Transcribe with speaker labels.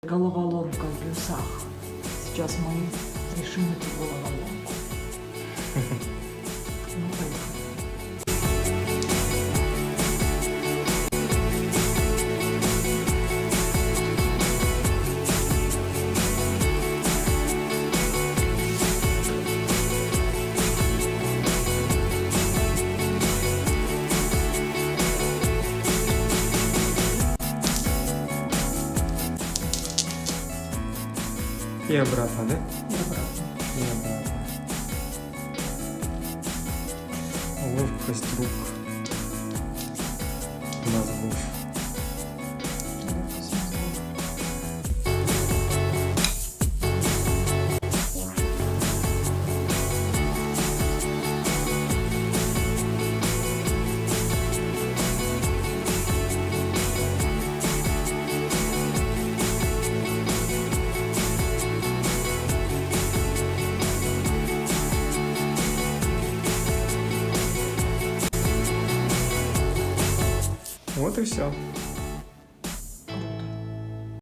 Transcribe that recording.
Speaker 1: Головоломка в плюсах. Сейчас мы решим эту головоломку. Ну, поехали.
Speaker 2: И обратно, да?
Speaker 1: И обратно.
Speaker 2: И обратно. Ловкость рук мозгов.
Speaker 1: Легкость мозгов.
Speaker 2: Вот и все.